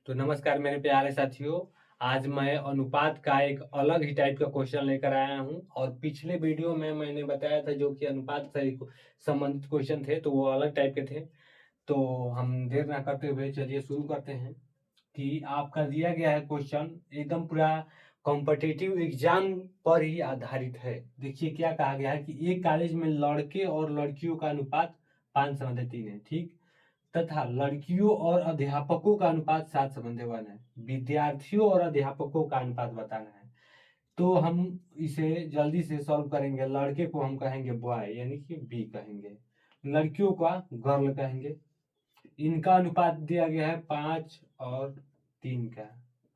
तो नमस्कार मेरे प्यारे साथियों। आज मैं अनुपात का एक अलग ही टाइप का क्वेश्चन लेकर आया हूं और पिछले वीडियो में मैंने बताया था जो कि अनुपात से संबंधित क्वेश्चन थे तो वो अलग टाइप के थे। तो हम देर ना करते हुए चलिए शुरू करते हैं कि आपका दिया गया है क्वेश्चन एकदम पूरा कॉम्पिटिटिव एग्जाम पर ही आधारित है। देखिए क्या कहा गया है कि एक कॉलेज में लड़के और लड़कियों का अनुपात 5:3 है, ठीक। तथा लड़कियों और अध्यापकों का अनुपात 7:1 है। विद्यार्थियों और अध्यापकों का अनुपात बताना है। तो हम इसे जल्दी से सॉल्व करेंगे। लड़के को हम कहेंगे बॉय यानी कि बी कहेंगे, लड़कियों का गर्ल कहेंगे। इनका अनुपात दिया गया है 5 और 3 का।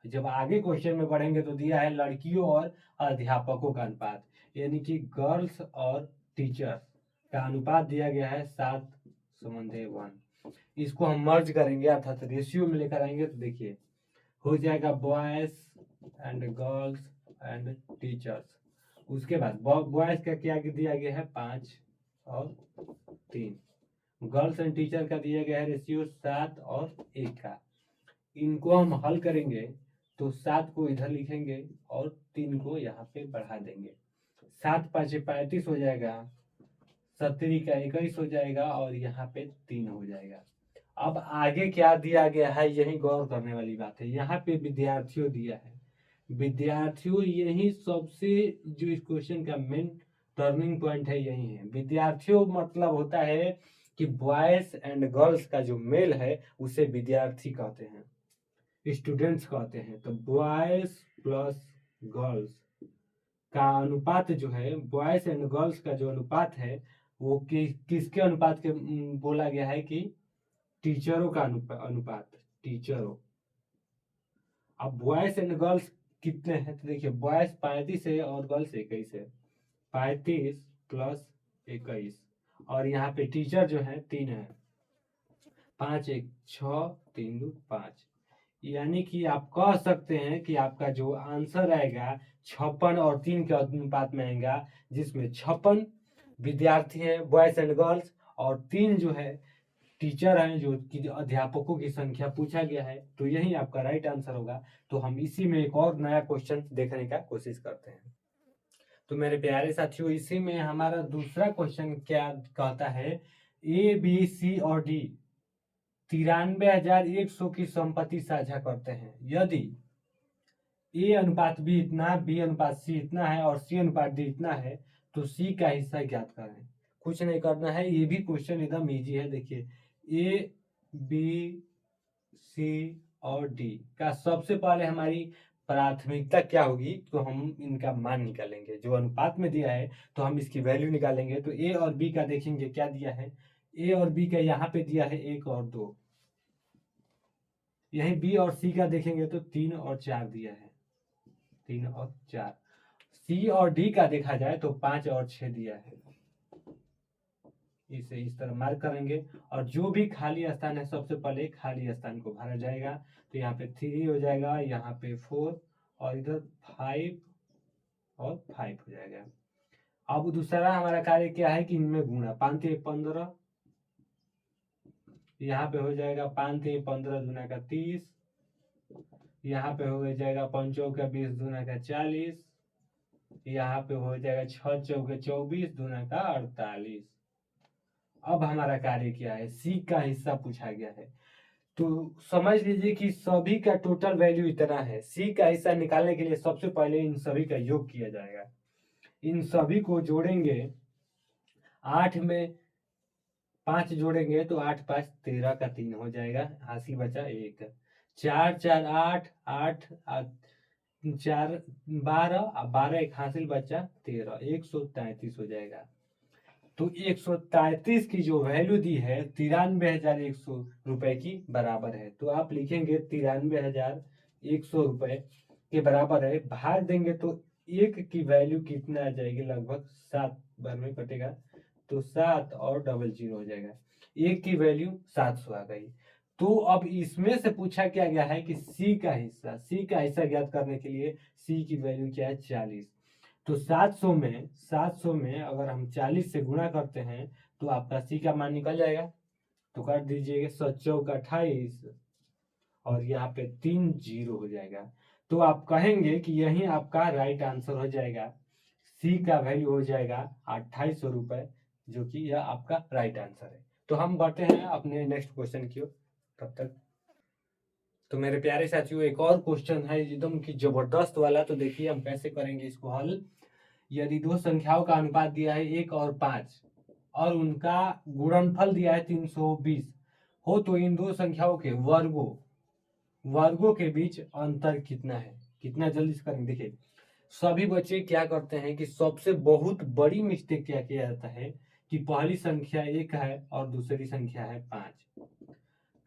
जब आगे क्वेश्चन में बढ़ेंगे तो दिया है लड़कियों और अध्यापकों का अनुपात यानी कि गर्ल्स और टीचर्स का अनुपात दिया गया है 7:1। इसको हम मर्ज करेंगे अर्थात रेशियो में लेकर आएंगे तो देखिए हो जाएगा boys and girls and teachers. उसके बाद बॉयज का क्या दिया गया है 5 और 3। गर्ल्स एंड टीचर का दिया गया है रेशियो 7 और 1 का। इनको हम हल करेंगे तो 7 को इधर लिखेंगे और 3 को यहाँ पे बढ़ा देंगे। 7×5 = 35 हो जाएगा, 7×3 = 21 हो जाएगा और यहाँ पे 3 हो जाएगा। अब आगे क्या दिया गया है यही गौर करने वाली बात है। यहाँ पे विद्यार्थियों दिया है। विद्यार्थियों यही सबसे जो इस क्वेश्चन का मेन टर्निंग पॉइंट है यही है। विद्यार्थियों मतलब होता है कि बॉयज एंड गर्ल्स का जो मेल है उसे विद्यार्थी कहते हैं, स्टूडेंट्स कहते हैं। तो बॉयज प्लस गर्ल्स का अनुपात जो है, बॉयज एंड गर्ल्स का जो अनुपात है वो किसके अनुपात के बोला गया है कि टीचरों का अनुपात, टीचरों। अब बॉयज एंड गर्ल्स कितने हैं तो देखिए बॉयज 35 है और गर्ल्स 21 है। 35 + 21 और यहाँ पे टीचर जो है 3 है। 5×1 = 6, 3×2 = 5। यानी कि आप कह सकते हैं कि आपका जो आंसर आएगा 56 और 3 के अनुपात में आएगा, जिसमें 56 विद्यार्थी हैं बॉयज एंड गर्ल्स और 3 जो है टीचर हैं जो कि अध्यापकों की संख्या पूछा गया है। तो यही आपका राइट आंसर होगा। तो हम इसी में एक और नया क्वेश्चन देखने का कोशिश करते हैं। तो मेरे प्यारे साथियों इसी में हमारा दूसरा क्वेश्चन क्या कहता है, ए बी सी और डी 93,100 की संपत्ति साझा करते हैं। यदि ए अनुपात बी इतना, बी अनुपात सी इतना है और सी अनुपात डी इतना है तो सी का हिस्सा ज्ञात करें। कुछ नहीं करना है, ये भी क्वेश्चन एकदम इजी है। देखिए ए बी सी और डी का सबसे पहले हमारी प्राथमिकता क्या होगी तो हम इनका मान निकालेंगे। जो अनुपात में दिया है तो हम इसकी वैल्यू निकालेंगे। तो ए और बी का देखेंगे क्या दिया है। ए और बी का यहाँ पे दिया है 1 और 2। यही बी और सी का देखेंगे तो 3 और 4 दिया है, 3 और 4। सी और डी का देखा जाए तो 5 और 6 दिया है। इसे इस तरह मार्क करेंगे और जो भी खाली स्थान है सबसे पहले खाली स्थान को भरा जाएगा। तो यहाँ पे 3 हो जाएगा, यहाँ पे 4 और इधर 5 और 5 हो जाएगा। अब दूसरा हमारा कार्य क्या है कि इनमें गुणा, 5×3 = 15। यहाँ पे हो जाएगा 5×3 = 15 × 30। यहाँ पे हो जाएगा 5×4 = 20 × 40। यहाँ पे हो जाएगा 6×4 = 24 × 48। अब हमारा कार्य क्या है, सी का हिस्सा पूछा गया है। तो समझ लीजिए कि सभी का टोटल वैल्यू इतना है। सी का हिस्सा निकालने के लिए सबसे पहले इन सभी का योग किया जाएगा। इन सभी को जोड़ेंगे, 8 में 5 जोड़ेंगे तो 8×5 = 13 का 3 हो जाएगा, हासिल बचा 1। 4×4 = 8, 8 4 12 और 12 एक हासिल बचा 13, 133 हो जाएगा। तो 133 की जो वैल्यू दी है 93,100 रुपए की बराबर है। तो आप लिखेंगे 93,100 रुपए के बराबर है। भाग देंगे तो 1 की वैल्यू कितना आ जाएगी, लगभग 7 बार में कटेगा तो 7 और 00 हो जाएगा। 1 की वैल्यू 700 आ गई। तो अब इसमें से पूछा क्या गया है कि सी का हिस्सा, सी का हिस्सा ज्ञात करने के लिए सी की वैल्यू क्या है 40। तो 700 में अगर हम 40 से गुणा करते हैं तो आपका सी का मान निकल जाएगा। तो कर दीजिएगा 7×4 = 28 और यहाँ पे 3 जीरो हो जाएगा। तो आप कहेंगे कि यही आपका राइट आंसर हो जाएगा। सी का वैल्यू हो जाएगा 2800 रुपये, जो कि यह आपका राइट आंसर है। तो हम बढ़ते हैं अपने नेक्स्ट क्वेश्चन की ओर। तब तक तो मेरे प्यारे साथियों, एक और क्वेश्चन है एकदम की जबरदस्त वाला। तो देखिए हम कैसे करेंगे इसको हल। यदि दो संख्याओं का अनुपात दिया है 1 और 5 और उनका गुणनफल दिया है 320 हो, तो इन दो संख्याओं के वर्गों के बीच अंतर कितना है। कितना जल्दी से करेंगे। देखिए सभी बच्चे क्या करते हैं कि सबसे बहुत बड़ी मिस्टेक क्या किया जाता है कि पहली संख्या 1 है और दूसरी संख्या है 5।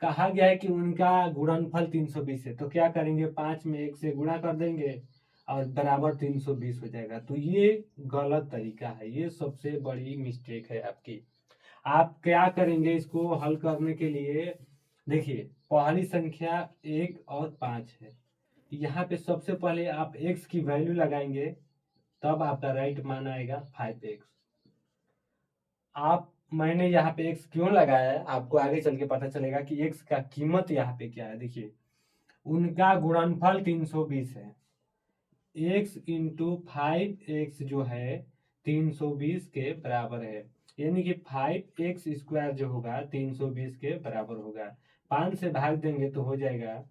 कहा गया है कि उनका गुणनफल 320 है, तो क्या करेंगे 5 में 1 से गुणा कर देंगे और बराबर 320 हो जाएगा। तो ये गलत तरीका है, ये सबसे बड़ी मिस्टेक है आपकी। आप क्या करेंगे इसको हल करने के लिए। देखिए पहली संख्या 1 और 5 है, यहाँ पे सबसे पहले आप x की वैल्यू लगाएंगे, तब आपका राइट मान आएगा 5x। आप मैंने यहाँ पे x क्यों लगाया है आपको आगे चल के पता चलेगा कि x का कीमत यहाँ पे क्या है। देखिए उनका गुणनफल 320 है, x इंटू 5x जो है 320 के बराबर है, यानी कि 5x² जो होगा 320 के बराबर होगा। 5 से भाग देंगे तो हो जाएगा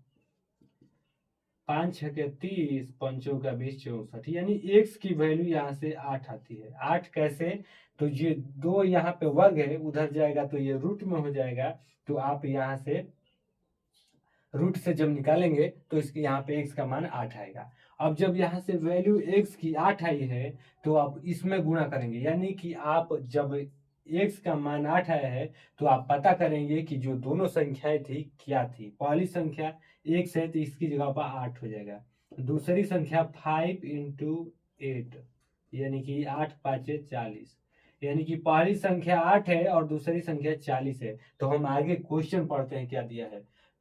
5 छके 30, पंचों का 20 64, यानी x की वैल्यू यहाँ से 8 आती है। 8 कैसे, तो ये दो यहाँ पे वर्ग है, उधर जाएगा तो ये रूट में हो जाएगा। तो आप यहाँ से रूट से जब निकालेंगे तो इसके यहाँ पे x का मान 8 आएगा। अब जब यहाँ से वैल्यू x की 8 आई है तो आप इसमें गुणा करेंगे, यानी कि आप जब x का मान 8 आया है तो आप पता करेंगे कि जो दोनों संख्याएं थी क्या थी। पहली संख्या x है तो इसकी जगह पर 8 हो जाएगा। दूसरी संख्या 5 इंटू 8, यानी कि 8 5 40, यानी कि पहली संख्या 8 है और दूसरी संख्या 40 है। तो हम आगे क्वेश्चन पढ़ते हैं क्या दिया है।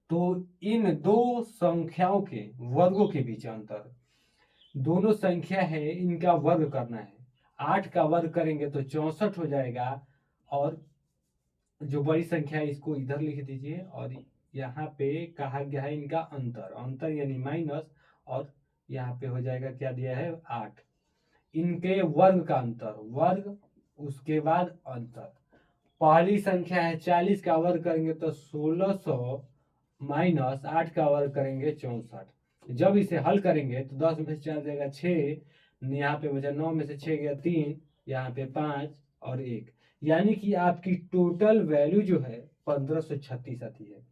तो इन दो संख्याओं के वर्गों के बीच अंतर, दोनों संख्या है इनका वर्ग करना है। 8 का वर्ग करेंगे तो 64 हो जाएगा, और जो बड़ी संख्या है इसको इधर लिख दीजिए, और यहाँ पे कहा गया है इनका अंतर यानी माइनस, और यहाँ पे हो जाएगा क्या दिया है 8। इनके वर्ग का अंतर, वर्ग उसके बाद अंतर। पहली संख्या है 40 का वर्ग करेंगे तो 1600 माइनस 8 का वर्ग करेंगे 64। जब इसे हल करेंगे तो 10 में से 4 जाएगा 6, यहाँ पे बचा 9 में से 6 गया 3, यहाँ पे 5 और 1, यानी कि आपकी टोटल वैल्यू जो है 1536 आती है।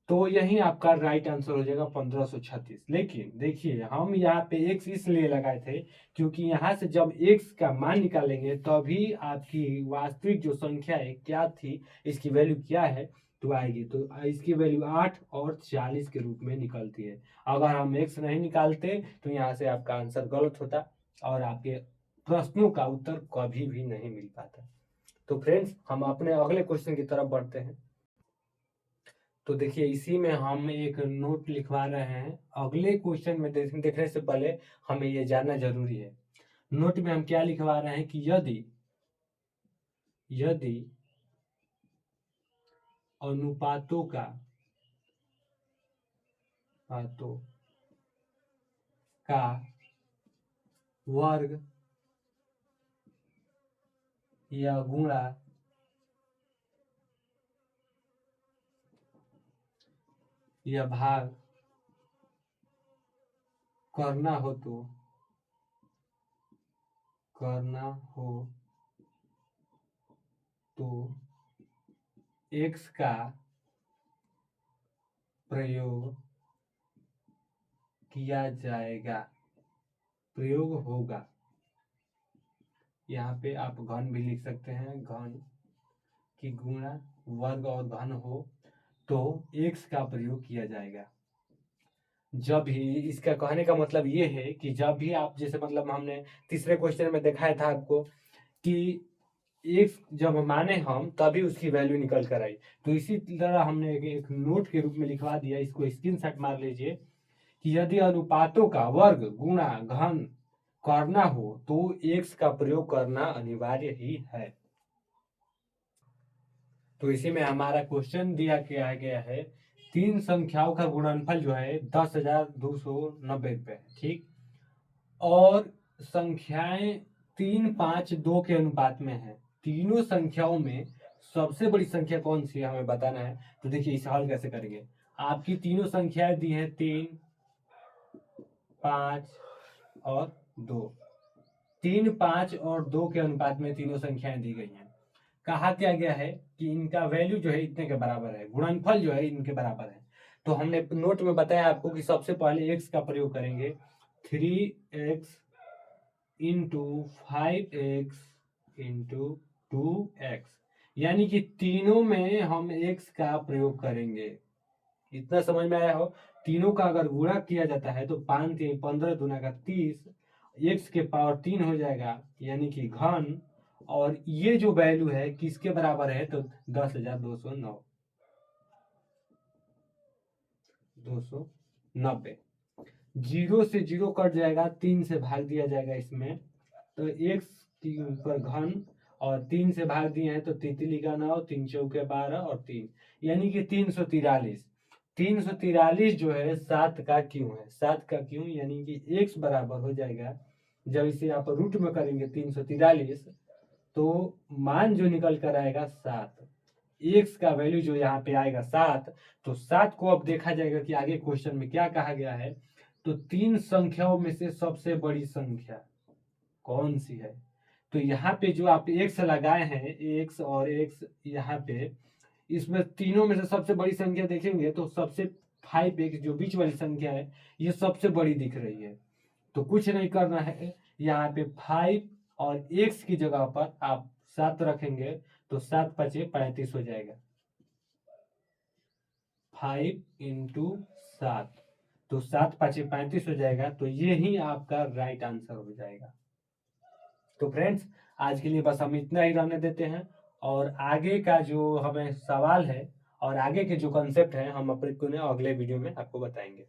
तो यही आपका राइट आंसर हो जाएगा 1536। लेकिन देखिए हम यहाँ पे x इसलिए लगाए थे क्योंकि यहाँ से जब x का मान निकालेंगे तभी आपकी वास्तविक जो संख्या है क्या थी, इसकी वैल्यू क्या है तो आएगी। तो इसकी वैल्यू 8 और 40 के रूप में निकलती है। अगर हम x नहीं निकालते तो यहाँ से आपका आंसर गलत होता और आपके प्रश्नों का उत्तर कभी भी नहीं मिल पाता। तो फ्रेंड्स हम अपने अगले क्वेश्चन की तरफ बढ़ते हैं। तो देखिए इसी में हम एक नोट लिखवा रहे हैं। अगले क्वेश्चन में देखने से पहले हमें ये जानना जरूरी है। नोट में हम क्या लिखवा रहे हैं कि यदि अनुपातों का वर्ग या गुणा या भाग करना हो तो x का प्रयोग किया जाएगा, प्रयोग होगा। यहाँ पे आप घन भी लिख सकते हैं, घन की गुणा वर्ग और घन हो तो x का प्रयोग किया जाएगा। जब भी, इसका कहने का मतलब ये है कि जब भी आप, जैसे मतलब हमने तीसरे क्वेश्चन में दिखाया था आपको कि x जब माने हम तभी उसकी वैल्यू निकल कर आई, तो इसी तरह हमने एक नोट के रूप में लिखवा दिया। इसको स्क्रीनशॉट मार लीजिए कि यदि अनुपातों का वर्ग गुणा घन करना हो तो x का प्रयोग करना अनिवार्य ही है। तो इसी में हमारा क्वेश्चन दिया गया है तीन संख्याओं का गुणनफल जो है 10,290 रुपये है, ठीक। और संख्याएं 3, 5, 2 के अनुपात में है। तीनों संख्याओं में सबसे बड़ी संख्या कौन सी है हमें बताना है। तो देखिए इसे हल कैसे करेंगे। आपकी तीनों संख्याएं दी हैं 3, 5 और 2। 3, 5 और 2 के अनुपात में तीनों संख्याएं दी गई हैं। कहा क्या गया है कि इनका वैल्यू जो है इतने के बराबर है, गुणनफल जो है इनके बराबर है। तो हमने नोट में बताया आपको कि सबसे पहले x का प्रयोग करेंगे। 3x into 5x into 2x, यानी कि तीनों में हम x का प्रयोग करेंगे। इतना समझ में आया हो। तीनों का अगर गुणा किया जाता है तो 5 3 15 दूना का 30, x के पावर 3 हो जाएगा, यानी कि घन। और ये जो वैल्यू है किसके बराबर है, तो 10,290। जीरो से जीरो कट जाएगा, 3 से भाग दिया जाएगा इसमें, तो x के ऊपर घन और 3 से भाग दिए हैं तो तितली का 9, 3 चौके 12 और 3, यानी कि 343। 343 जो है 7 का क्यों है, 7 का क्यों, यानी कि x बराबर हो जाएगा, जब इसे आप रूट में करेंगे 343 तो मान जो निकल कर आएगा 7। x का वैल्यू जो यहाँ पे आएगा 7। तो 7 को अब देखा जाएगा कि आगे क्वेश्चन में क्या कहा गया है। तो तीन संख्याओं में से सबसे बड़ी संख्या कौन सी है। तो यहाँ पे जो आप x लगाए हैं, x और x यहाँ पे, इसमें तीनों में से सबसे बड़ी संख्या देखेंगे तो सबसे 5x जो बीच वाली संख्या है ये सबसे बड़ी दिख रही है। तो कुछ नहीं करना है, यहाँ पे 5 और x की जगह पर आप 7 रखेंगे तो 7 5 35 हो जाएगा। 5 इंटू 7, तो 7 5 35 हो जाएगा। तो ये ही आपका राइट आंसर हो जाएगा। तो फ्रेंड्स आज के लिए बस हम इतना ही रहने देते हैं, और आगे का जो हमें सवाल है और आगे के जो कंसेप्ट है हम अपने अगले वीडियो में आपको बताएंगे।